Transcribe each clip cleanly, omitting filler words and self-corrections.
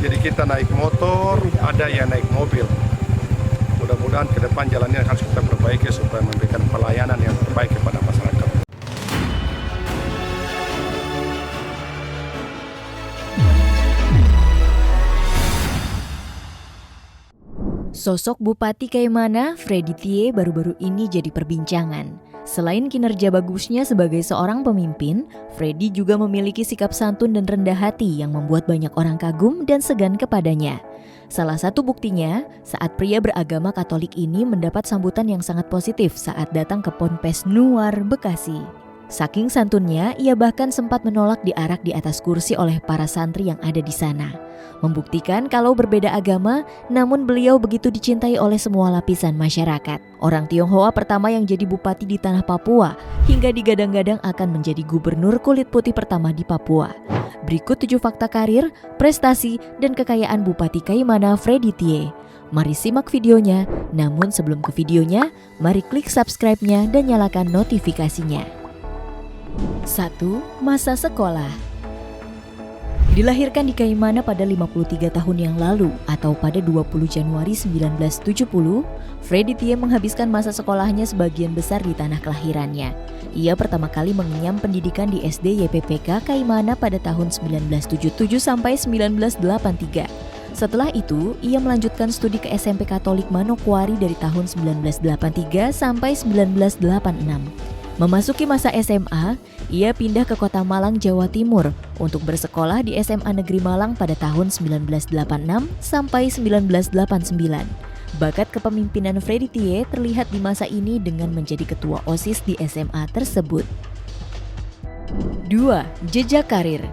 Jadi kita naik motor, ada yang naik mobil. Mudah-mudahan ke depan jalannya harus kita perbaiki supaya memberikan pelayanan yang terbaik kepada masyarakat. Sosok Bupati Kaimana, Freddy Tie, baru-baru ini jadi perbincangan. Selain kinerja bagusnya sebagai seorang pemimpin, Freddy juga memiliki sikap santun dan rendah hati yang membuat banyak orang kagum dan segan kepadanya. Salah satu buktinya, saat pria beragama Katolik ini mendapat sambutan yang sangat positif saat datang ke Ponpes Nuar, Bekasi. Saking santunnya, ia bahkan sempat menolak diarak di atas kursi oleh para santri yang ada di sana. Membuktikan kalau berbeda agama, namun beliau begitu dicintai oleh semua lapisan masyarakat. Orang Tionghoa pertama yang jadi bupati di tanah Papua, hingga digadang-gadang akan menjadi gubernur kulit putih pertama di Papua. Berikut 7 fakta karir, prestasi, dan kekayaan Bupati Kaimana Freddy Tie. Mari simak videonya, namun sebelum ke videonya, mari klik subscribe-nya dan nyalakan notifikasinya. 1. Masa sekolah. Dilahirkan di Kaimana pada 53 tahun yang lalu atau pada 20 Januari 1970, Freddy Tie menghabiskan masa sekolahnya sebagian besar di tanah kelahirannya. Ia pertama kali mengenyam pendidikan di SD YPPK Kaimana pada tahun 1977 sampai 1983. Setelah itu, ia melanjutkan studi ke SMP Katolik Manokwari dari tahun 1983 sampai 1986. Memasuki masa SMA, ia pindah ke kota Malang, Jawa Timur untuk bersekolah di SMA Negeri Malang pada tahun 1986 sampai 1989. Bakat kepemimpinan Freddy Tie terlihat di masa ini dengan menjadi ketua OSIS di SMA tersebut. 2. Jejak karir.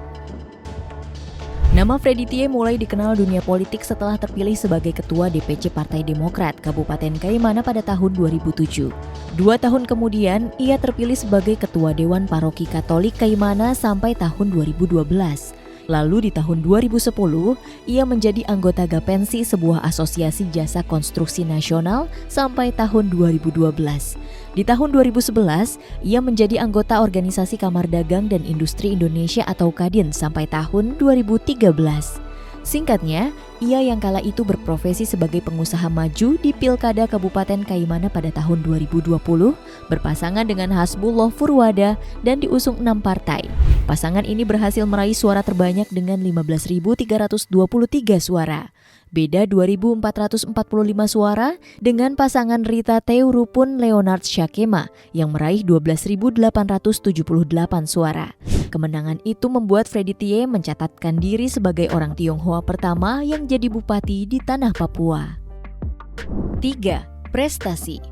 Nama Freddy Tie mulai dikenal dunia politik setelah terpilih sebagai Ketua DPC Partai Demokrat Kabupaten Kaimana pada tahun 2007. 2 tahun kemudian, ia terpilih sebagai Ketua Dewan Paroki Katolik Kaimana sampai tahun 2012. Lalu di tahun 2010, ia menjadi anggota Gapensi, sebuah asosiasi jasa konstruksi nasional, sampai tahun 2012. Di tahun 2011, ia menjadi anggota Organisasi Kamar Dagang dan Industri Indonesia atau Kadin sampai tahun 2013. Singkatnya, ia yang kala itu berprofesi sebagai pengusaha maju di Pilkada Kabupaten Kaimana pada tahun 2020, berpasangan dengan Hasbullah Furwada dan diusung 6 partai. Pasangan ini berhasil meraih suara terbanyak dengan 15.323 suara. Beda 2.445 suara dengan pasangan Rita Teurupun Leonard Syakema yang meraih 12.878 suara. Kemenangan itu membuat Freddy Tie mencatatkan diri sebagai orang Tionghoa pertama yang jadi bupati di tanah Papua. 3. Prestasi.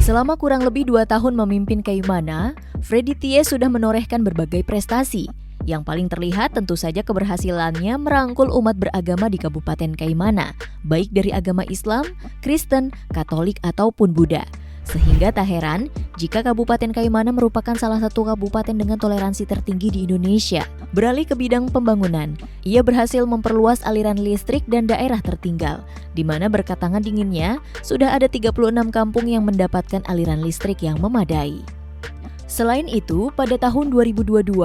Selama kurang lebih 2 tahun memimpin Kaimana, Freddy Tie sudah menorehkan berbagai prestasi. Yang paling terlihat tentu saja keberhasilannya merangkul umat beragama di Kabupaten Kaimana, baik dari agama Islam, Kristen, Katolik ataupun Buddha. Sehingga tak heran jika Kabupaten Kaimana merupakan salah satu kabupaten dengan toleransi tertinggi di Indonesia. Beralih ke bidang pembangunan, ia berhasil memperluas aliran listrik dan daerah tertinggal, di mana berkat tangan dinginnya sudah ada 36 kampung yang mendapatkan aliran listrik yang memadai. Selain itu, pada tahun 2022,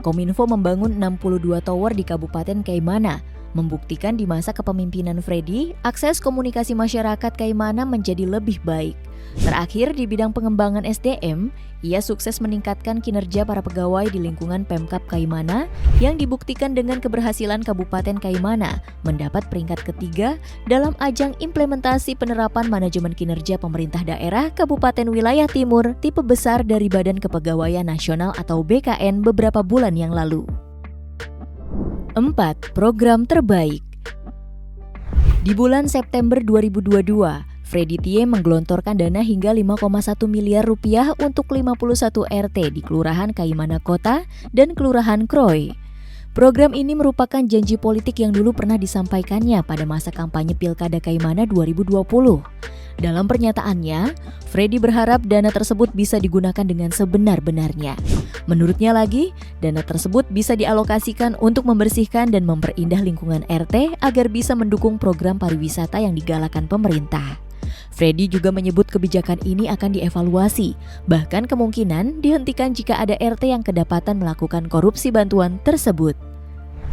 Kominfo membangun 62 tower di Kabupaten Kaimana, membuktikan di masa kepemimpinan Freddy, akses komunikasi masyarakat Kaimana menjadi lebih baik. Terakhir, di bidang pengembangan SDM, ia sukses meningkatkan kinerja para pegawai di lingkungan Pemkab Kaimana yang dibuktikan dengan keberhasilan Kabupaten Kaimana mendapat peringkat ketiga dalam ajang implementasi penerapan manajemen kinerja pemerintah daerah Kabupaten Wilayah Timur tipe besar dari Badan Kepegawaian Nasional atau BKN beberapa bulan yang lalu. 4. Program terbaik. Di bulan September 2022, Freddy Tie menggelontorkan dana hingga 5,1 miliar rupiah untuk 51 RT di Kelurahan Kaimana Kota dan Kelurahan Kroy. Program ini merupakan janji politik yang dulu pernah disampaikannya pada masa kampanye Pilkada Kaimana 2020. Dalam pernyataannya, Freddy berharap dana tersebut bisa digunakan dengan sebenar-benarnya. Menurutnya lagi, dana tersebut bisa dialokasikan untuk membersihkan dan memperindah lingkungan RT agar bisa mendukung program pariwisata yang digalakan pemerintah. Freddy juga menyebut kebijakan ini akan dievaluasi, bahkan kemungkinan dihentikan jika ada RT yang kedapatan melakukan korupsi bantuan tersebut.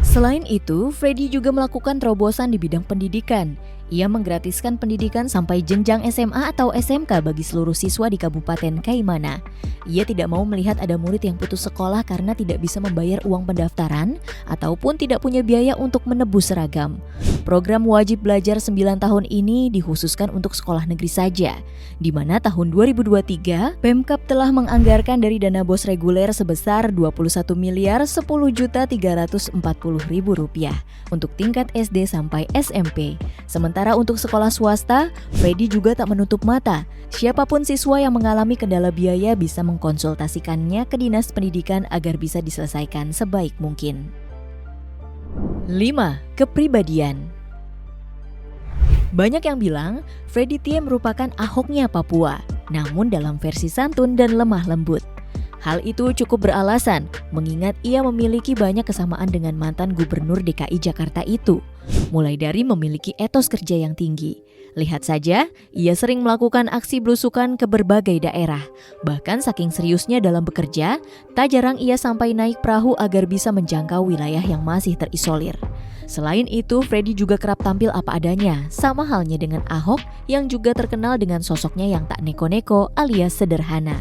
Selain itu, Freddy juga melakukan terobosan di bidang pendidikan. Ia menggratiskan pendidikan sampai jenjang SMA atau SMK bagi seluruh siswa di Kabupaten Kaimana. Ia tidak mau melihat ada murid yang putus sekolah karena tidak bisa membayar uang pendaftaran ataupun tidak punya biaya untuk menebus seragam. Program wajib belajar 9 tahun ini dikhususkan untuk sekolah negeri saja, di mana tahun 2023 Pemkab telah menganggarkan dari dana BOS reguler sebesar Rp21.010.340.000 untuk tingkat SD sampai SMP. Sementara untuk sekolah swasta, Freddy juga tak menutup mata. Siapapun siswa yang mengalami kendala biaya bisa mengkonsultasikannya ke Dinas Pendidikan agar bisa diselesaikan sebaik mungkin. 5. Kepribadian. Banyak yang bilang Freddy Tie merupakan Ahoknya Papua, namun dalam versi santun dan lemah lembut. Hal itu cukup beralasan, mengingat ia memiliki banyak kesamaan dengan mantan gubernur DKI Jakarta itu. Mulai dari memiliki etos kerja yang tinggi. Lihat saja, ia sering melakukan aksi belusukan ke berbagai daerah. Bahkan saking seriusnya dalam bekerja, tak jarang ia sampai naik perahu agar bisa menjangkau wilayah yang masih terisolir. Selain itu, Freddy juga kerap tampil apa adanya, sama halnya dengan Ahok yang juga terkenal dengan sosoknya yang tak neko-neko alias sederhana.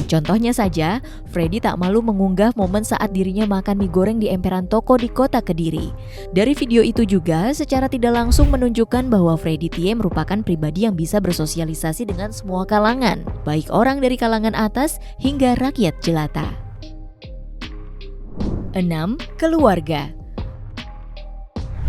Contohnya saja, Freddy tak malu mengunggah momen saat dirinya makan mie goreng di emperan toko di kota Kediri. Dari video itu juga secara tidak langsung menunjukkan bahwa Freddy Tie merupakan pribadi yang bisa bersosialisasi dengan semua kalangan, baik orang dari kalangan atas hingga rakyat jelata. 6. Keluarga.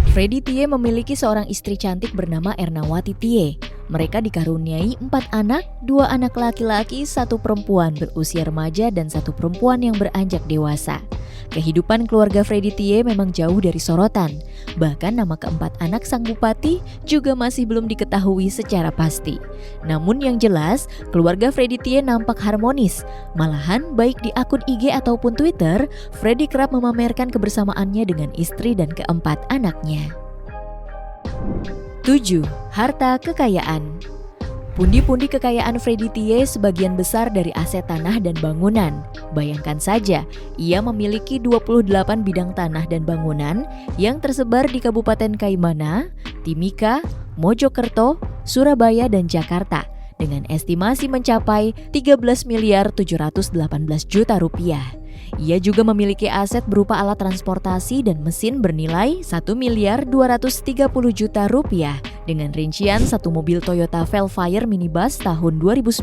Freddy Tie memiliki seorang istri cantik bernama Ernawati Tie. Mereka dikaruniai 4 anak, 2 anak laki-laki, 1 perempuan berusia remaja dan 1 perempuan yang beranjak dewasa. Kehidupan keluarga Freddy Tie memang jauh dari sorotan. Bahkan nama keempat anak sang bupati juga masih belum diketahui secara pasti. Namun yang jelas, keluarga Freddy Tie nampak harmonis. Malahan baik di akun IG ataupun Twitter, Freddy kerap memamerkan kebersamaannya dengan istri dan keempat anaknya. 7. Harta kekayaan. Pundi-pundi kekayaan Freddy Tie sebagian besar dari aset tanah dan bangunan. Bayangkan saja, ia memiliki 28 bidang tanah dan bangunan yang tersebar di Kabupaten Kaimana, Timika, Mojokerto, Surabaya, dan Jakarta dengan estimasi mencapai Rp13.718.000.000. Ia juga memiliki aset berupa alat transportasi dan mesin bernilai Rp1.230.000.000 dengan rincian 1 mobil Toyota Velfire minibus tahun 2009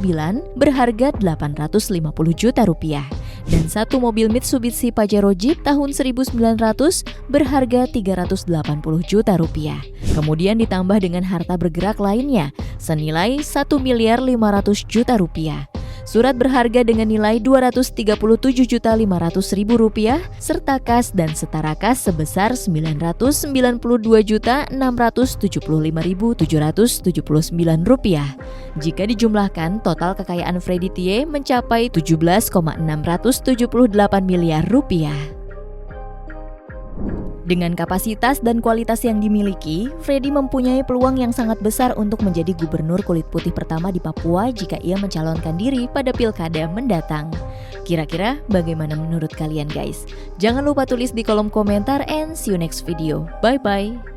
berharga Rp850 juta dan 1 mobil Mitsubishi Pajero Jeep tahun 1900 berharga Rp380 juta. Kemudian ditambah dengan harta bergerak lainnya senilai Rp1.500 juta. Surat berharga dengan nilai Rp237.500.000 serta kas dan setara kas sebesar Rp992.675.779. Jika dijumlahkan, total kekayaan Freddy Tie mencapai Rp17,678 miliar. Dengan kapasitas dan kualitas yang dimiliki, Freddy mempunyai peluang yang sangat besar untuk menjadi gubernur kulit putih pertama di Papua jika ia mencalonkan diri pada pilkada mendatang. Kira-kira bagaimana menurut kalian guys? Jangan lupa tulis di kolom komentar and see you next video. Bye-bye!